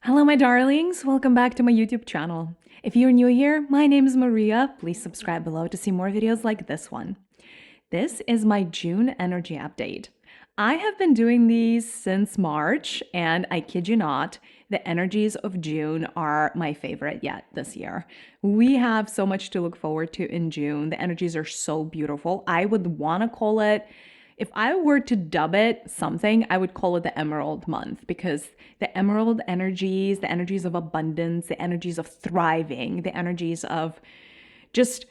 Hello, my darlings. Welcome back to my YouTube channel. If you're new here, my name is Maria. Please subscribe below to see more videos like this one. This is my June energy update. I have been doing these since March, and I kid you not, the energies of June are my favorite yet this year. We have so much to look forward to in June. The energies are so beautiful. I would want to call it, if I were to dub it something, I would call it the Emerald Month, because the emerald energies, the energies of abundance, the energies of thriving, the energies of just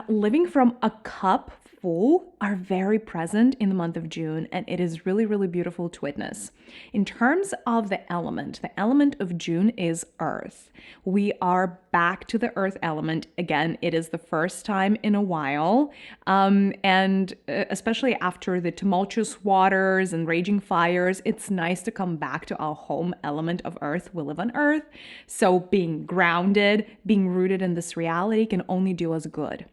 living from a cup full are very present in the month of June, and it is really, really beautiful to witness. In terms of the element of June is earth. We are back to the earth element. Again, it is the first time in a while, and especially after the tumultuous waters and raging fires, it's nice to come back to our home element of earth. We live on earth, so being grounded, being rooted in this reality can only do us good.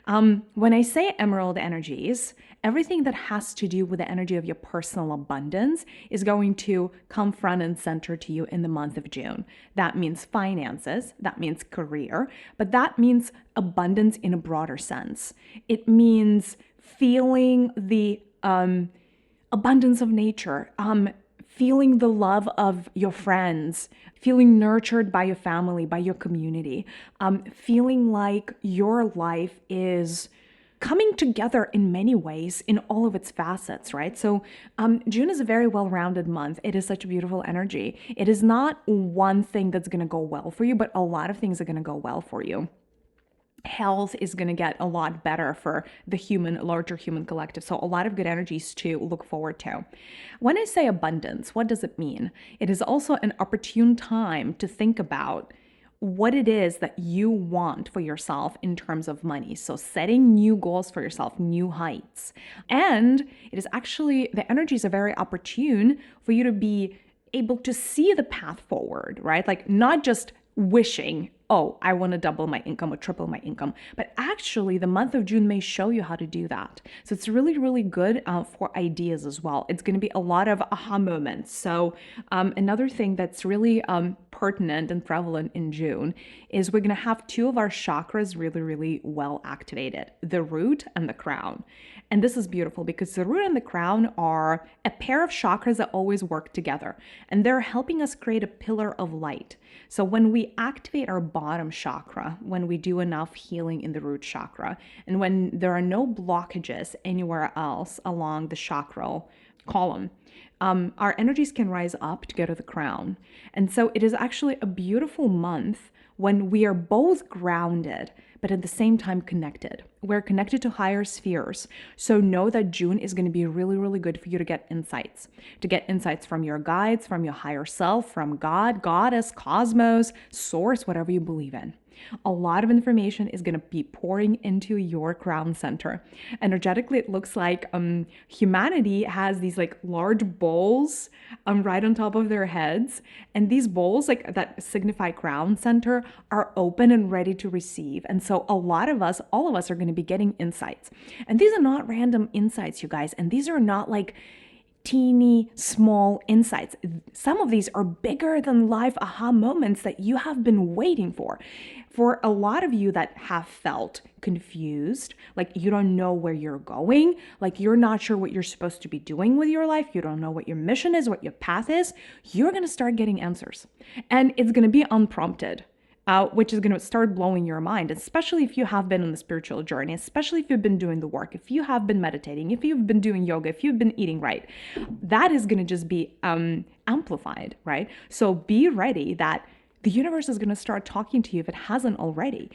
When I say emerald energies, everything that has to do with the energy of your personal abundance is going to come front and center to you in the month of June. That means finances, that means career, but that means abundance in a broader sense. It means feeling the abundance of nature, feeling the love of your friends, feeling nurtured by your family, by your community, feeling like your life is coming together in many ways in all of its facets, right? So June is a very well-rounded month. It is such a beautiful energy. It is not one thing that's going to go well for you, but a lot of things are going to go well for you. Health is going to get a lot better for the larger human collective. So a lot of good energies to look forward to. When I say abundance, what does it mean? It is also an opportune time to think about what it is that you want for yourself in terms of money. So setting new goals for yourself, new heights. And it is actually, the energies are very opportune for you to be able to see the path forward, right? Like not just wishing, oh, I want to double my income or triple my income. But actually, the month of June may show you how to do that. So it's really, really good for ideas as well. It's going to be a lot of aha moments. So another thing that's really pertinent and prevalent in June is we're going to have two of our chakras really, really well activated, the root and the crown. And this is beautiful because the root and the crown are a pair of chakras that always work together. And they're helping us create a pillar of light. So when we activate our bottom chakra, when we do enough healing in the root chakra, and when there are no blockages anywhere else along the chakral column, our energies can rise up to go to the crown. And so it is actually a beautiful month when we are both grounded, but at the same time connected. We're connected to higher spheres. So know that June is going to be really, really good for you to get insights from your guides, from your higher self, from God, Goddess, cosmos, source, whatever you believe in. A lot of information is going to be pouring into your crown center. Energetically, it looks like humanity has these like large bowls right on top of their heads. And these bowls like that signify crown center are open and ready to receive. And so a lot of us, all of us are going to be getting insights. And these are not random insights, you guys. And these are not like teeny small insights. Some of these are bigger than life aha moments that you have been waiting for. For a lot of you that have felt confused, like you don't know where you're going, like you're not sure what you're supposed to be doing with your life, you don't know what your mission is, what your path is, you're going to start getting answers. And it's going to be unprompted. Which is going to start blowing your mind, especially if you have been on the spiritual journey, especially if you've been doing the work, if you have been meditating, if you've been doing yoga, if you've been eating right. That is going to just be amplified, right? So be ready that the universe is going to start talking to you if it hasn't already.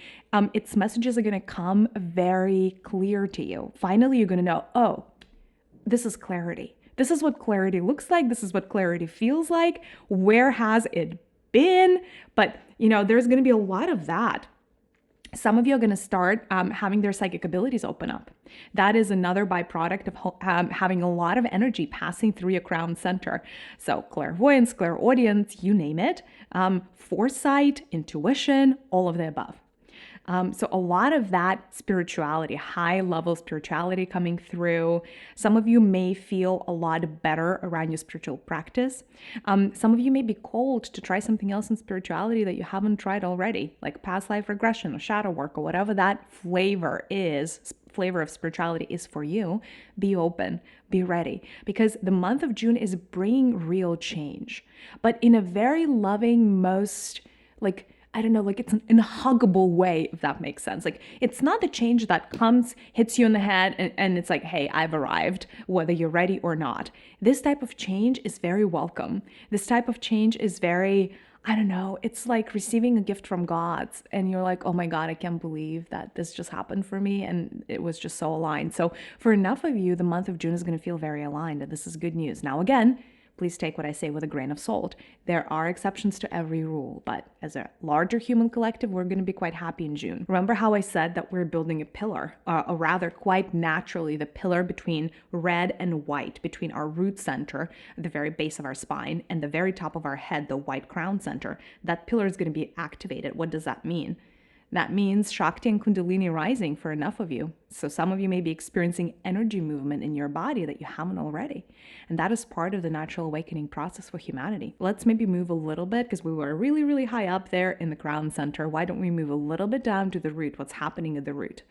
Its messages are going to come very clear to you. Finally, you're going to know, oh, this is clarity. This is what clarity looks like. This is what clarity feels like. Where has it been? But there's going to be a lot of that. Some of you are going to start having their psychic abilities open up. That is another byproduct of having a lot of energy passing through your crown center. So clairvoyance, clairaudience, you name it, foresight, intuition, all of the above. So a lot of that spirituality, high level spirituality coming through. Some of you may feel a lot better around your spiritual practice. Some of you may be called to try something else in spirituality that you haven't tried already, like past life regression or shadow work or whatever that flavor of spirituality is for you. Be open, be ready, because the month of June is bringing real change, but in a very loving, most like, I don't know, like it's in a huggable way, if that makes sense. Like it's not the change that comes, hits you in the head, and it's like, hey, I've arrived, whether you're ready or not. This type of change is very welcome. This type of change is very, I don't know, it's like receiving a gift from God, and you're like, oh my God, I can't believe that this just happened for me, and it was just so aligned. So for enough of you, the month of June is going to feel very aligned, and this is good news. Now, again, please take what I say with a grain of salt. There are exceptions to every rule, but as a larger human collective, we're going to be quite happy in June. Remember how I said that we're building a pillar, or rather quite naturally, the pillar between red and white, between our root center, at the very base of our spine, and the very top of our head, the white crown center. That pillar is going to be activated. What does that mean? That means Shakti and Kundalini rising for enough of you. So some of you may be experiencing energy movement in your body that you haven't already. And that is part of the natural awakening process for humanity. Let's maybe move a little bit, because we were really, really high up there in the crown center. Why don't we move a little bit down to the root? What's happening at the root?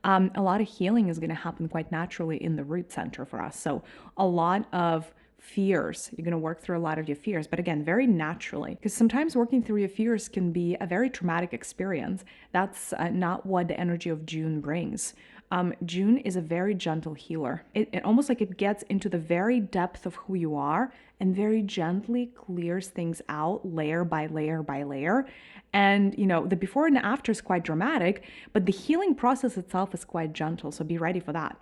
A lot of healing is going to happen quite naturally in the root center for us. So a lot of fears. You're going to work through a lot of your fears, but again, very naturally, because sometimes working through your fears can be a very traumatic experience. That's not what the energy of June brings. June is a very gentle healer. It almost like it gets into the very depth of who you are and very gently clears things out layer by layer by layer. And, you know, the before and after is quite dramatic, but the healing process itself is quite gentle. So be ready for that.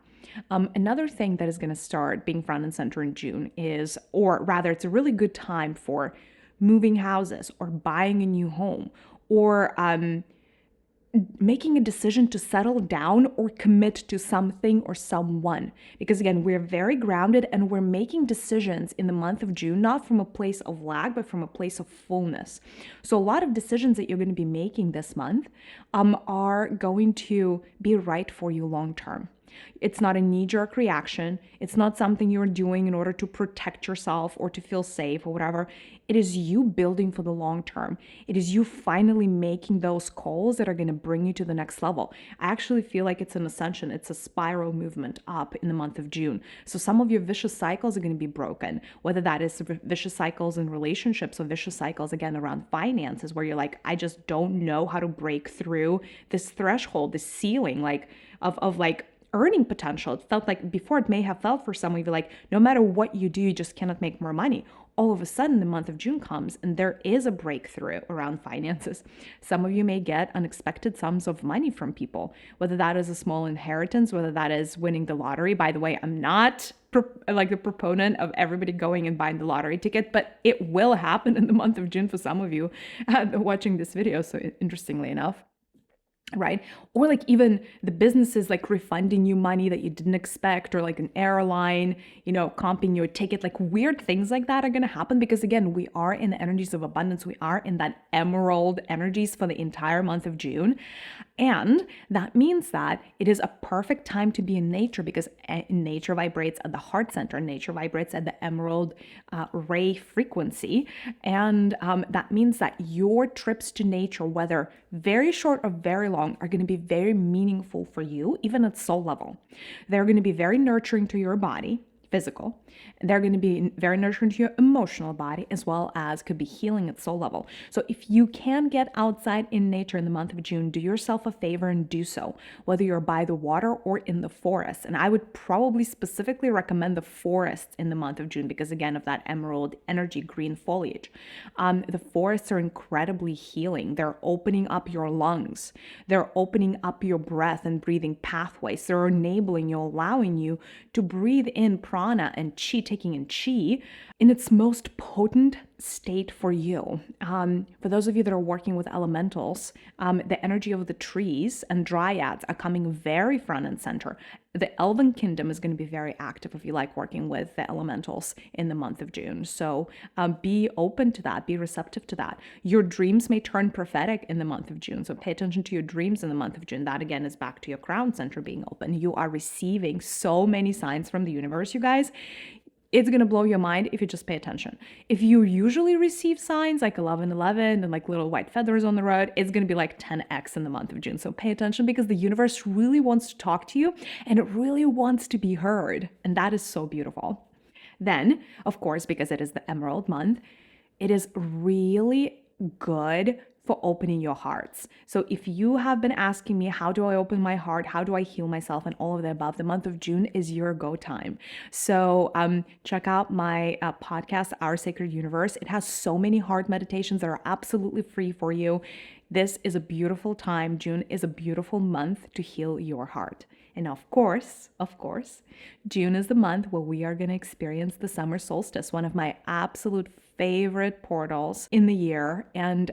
Another thing that is going to start being front and center in June is, or rather, it's a really good time for moving houses or buying a new home or making a decision to settle down or commit to something or someone. Because again, we're very grounded and we're making decisions in the month of June, not from a place of lack, but from a place of fullness. So a lot of decisions that you're going to be making this month are going to be right for you long term. It's not a knee-jerk reaction. It's not something you're doing in order to protect yourself or to feel safe or whatever. It is you building for the long term. It is you finally making those calls that are going to bring you to the next level. I actually feel like it's an ascension. It's a spiral movement up in the month of June. So some of your vicious cycles are going to be broken, whether that is vicious cycles in relationships or vicious cycles, again, around finances, where you're like, I just don't know how to break through this threshold, this ceiling, like of like earning potential. It felt like before, it may have felt for some of you like no matter what you do, you just cannot make more money. All of a sudden, the month of June comes and there is a breakthrough around finances. Some of you may get unexpected sums of money from people, whether that is a small inheritance, whether that is winning the lottery. By the way, I'm not like the proponent of everybody going and buying the lottery ticket, but it will happen in the month of June for some of you watching this video. So interestingly enough, right? Or like even the businesses like refunding you money that you didn't expect, or like an airline, you know, comping your ticket, like weird things like that are going to happen because again, we are in the energies of abundance. We are in that emerald energies for the entire month of June. And that means that it is a perfect time to be in nature because nature vibrates at the heart center. Nature vibrates at the emerald ray frequency. And that means that your trips to nature, whether very short or very long, are going to be very meaningful for you, even at soul level. They're going to be very nurturing to your body, physical. They're going to be very nurturing to your emotional body, as well as could be healing at soul level. So if you can get outside in nature in the month of June, do yourself a favor and do so, whether you're by the water or in the forest. And I would probably specifically recommend the forests in the month of June because again, of that emerald energy, green foliage. The forests are incredibly healing. They're opening up your lungs. They're opening up your breath and breathing pathways. They're enabling you, allowing you to breathe in prana and chi, taking in chi in its most potent state for you. For those of you that are working with elementals, the energy of the trees and dryads are coming very front and center. The Elven Kingdom is going to be very active if you like working with the elementals in the month of June. So be open to that, be receptive to that. Your dreams may turn prophetic in the month of June. So pay attention to your dreams in the month of June. That again is back to your crown center being open. You are receiving so many signs from the universe, you guys. It's going to blow your mind if you just pay attention. If you usually receive signs like 1111 and like little white feathers on the road, it's going to be like 10x in the month of June. So pay attention because the universe really wants to talk to you and it really wants to be heard. And that is so beautiful. Then, of course, because it is the Emerald month, it is really good for opening your hearts. So if you have been asking me, how do I open my heart? How do I heal myself? And all of the above, the month of June is your go time. So check out my podcast, Our Sacred Universe. It has so many heart meditations that are absolutely free for you. This is a beautiful time. June is a beautiful month to heal your heart. And of course, June is the month where we are going to experience the summer solstice, one of my absolute favorite portals in the year. And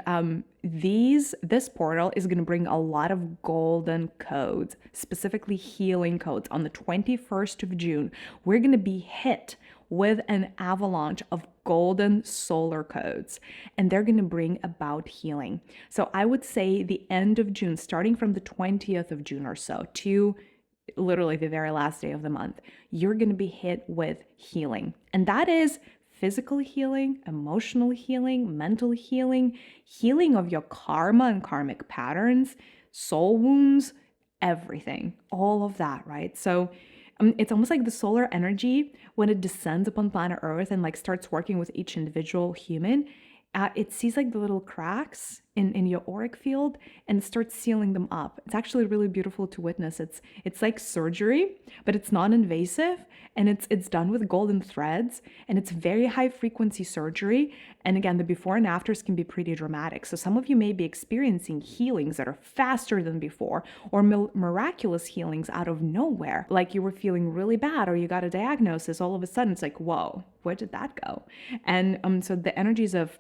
this portal is going to bring a lot of golden codes, specifically healing codes. On the 21st of June, we're going to be hit with an avalanche of golden solar codes, and they're going to bring about healing. So I would say the end of June, starting from the 20th of June or so to literally the very last day of the month, you're going to be hit with healing. And that is physical healing, emotional healing, mental healing, healing of your karma and karmic patterns, soul wounds, everything, all of that, right? So it's almost like the solar energy when it descends upon planet Earth and like starts working with each individual human. It sees like the little cracks in your auric field and starts sealing them up. It's actually really beautiful to witness. It's like surgery, but it's non-invasive and it's done with golden threads and it's very high frequency surgery. And again, the before and afters can be pretty dramatic. So some of you may be experiencing healings that are faster than before or miraculous healings out of nowhere. Like you were feeling really bad or you got a diagnosis. All of a sudden it's like, whoa, where did that go? And so the energies of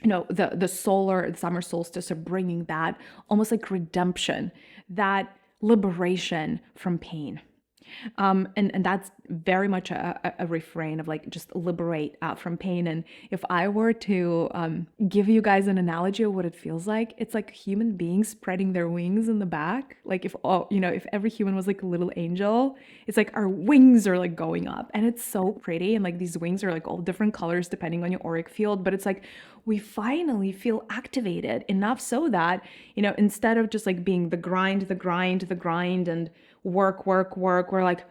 the summer solstice are bringing that almost like redemption, that liberation from pain. And that's very much a refrain of like just liberate from pain. And if I were to give you guys an analogy of what it feels like, it's like human beings spreading their wings in the back. Like if every human was like a little angel, it's like our wings are like going up and it's so pretty. And like these wings are like all different colors depending on your auric field, but it's like we finally feel activated enough so that, instead of just like being the grind and work, we're like,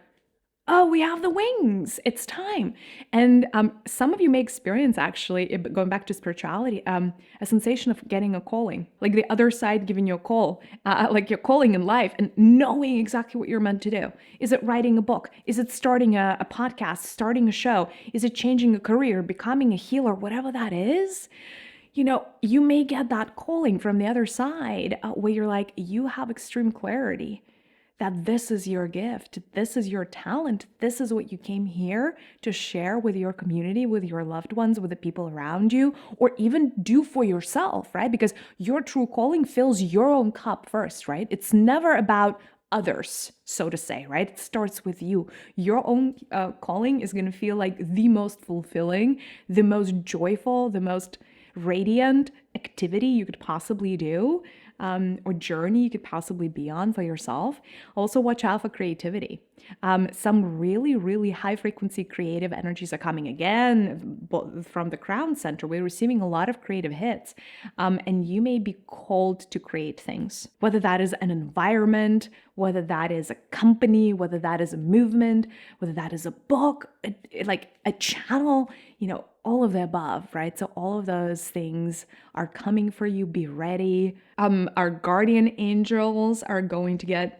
oh, we have the wings. It's time. And some of you may experience actually, going back to spirituality, a sensation of getting a calling, like the other side giving you a call, like your calling in life and knowing exactly what you're meant to do. Is it writing a book? Is it starting a podcast, starting a show? Is it changing a career, becoming a healer, whatever that is? You may get that calling from the other side where you're like, you have extreme clarity that this is your gift, this is your talent, this is what you came here to share with your community, with your loved ones, with the people around you, or even do for yourself, right? Because your true calling fills your own cup first, right? It's never about others, so to say, right? It starts with you. Your own calling is going to feel like the most fulfilling, the most joyful, the most radiant activity you could possibly do. Or journey you could possibly be on for yourself. Also watch out for creativity. Some really, really high frequency creative energies are coming again from the crown center. We're receiving a lot of creative hits. And you may be called to create things, whether that is an environment, whether that is a company, whether that is a movement, whether that is a book, like a channel, all of the above, right? So all of those things are coming for you. Be ready. Our guardian angels are going to get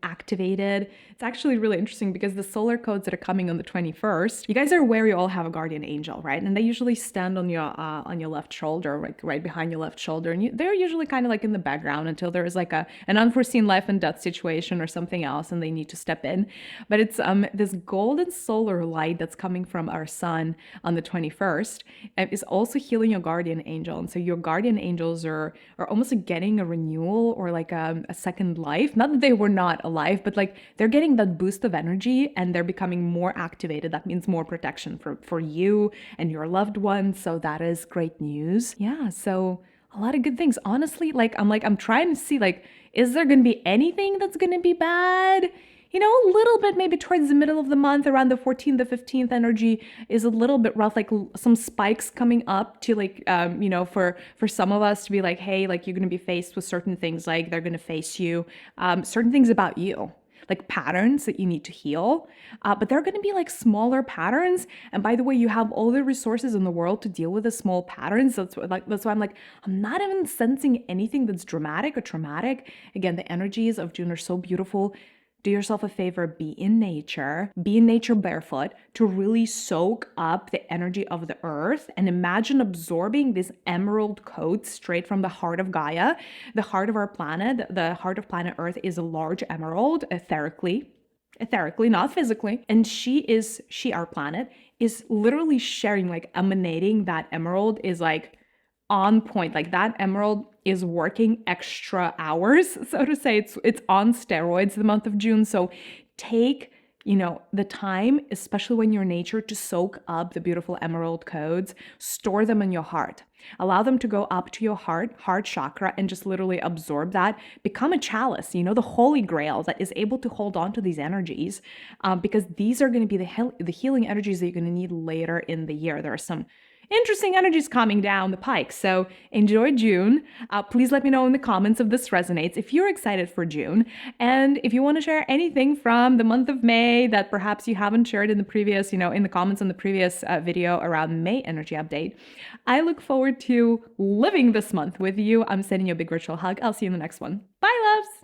activated. It's actually really interesting because the solar codes that are coming on the 21st, you guys are aware you all have a guardian angel, right? And they usually stand on your left shoulder, like right behind your left shoulder, and they're usually kind of like in the background until there is like an unforeseen life and death situation or something else, and they need to step in. But it's this golden solar light that's coming from our sun on the 21st is also healing your guardian angel, and so your guardian angels are almost like getting a renewal or like a second life. Not that they were not alive, but like they're getting that boost of energy and they're becoming more activated. That means more protection for you and your loved ones. So that is great news. Yeah, so a lot of good things. Honestly, I'm trying to see, like, is there going to be anything that's going to be bad? You know, a little bit maybe towards the middle of the month, around the 14th, the 15th energy is a little bit rough, like some spikes coming up to like, for some of us to be like, hey, like you're going to be faced with certain things, like they're going to face you, certain things about you, like patterns that you need to heal. But they're going to be like smaller patterns. And by the way, you have all the resources in the world to deal with the small patterns. That's why I'm like, I'm not even sensing anything that's dramatic or traumatic. Again, the energies of June are so beautiful. Do yourself a favor, be in nature barefoot to really soak up the energy of the earth and imagine absorbing this emerald coat straight from the heart of Gaia. The heart of our planet, the heart of planet Earth is a large emerald, etherically, not physically. And our planet, is literally sharing, like emanating that emerald is like on point. Like that emerald is working extra hours, so to say. It's on steroids the month of June. So take, the time, especially when you're in nature, to soak up the beautiful emerald codes, store them in your heart. Allow them to go up to your heart chakra, and just literally absorb that. Become a chalice, the holy grail that is able to hold on to these energies, because these are going to be the healing energies that you're going to need later in the year. There are some interesting energies coming down the pike. So enjoy June. Please let me know in the comments if this resonates, if you're excited for June. And if you want to share anything from the month of May that perhaps you haven't shared in the previous, in the comments on the previous video around May energy update, I look forward to living this month with you. I'm sending you a big virtual hug. I'll see you in the next one. Bye, loves.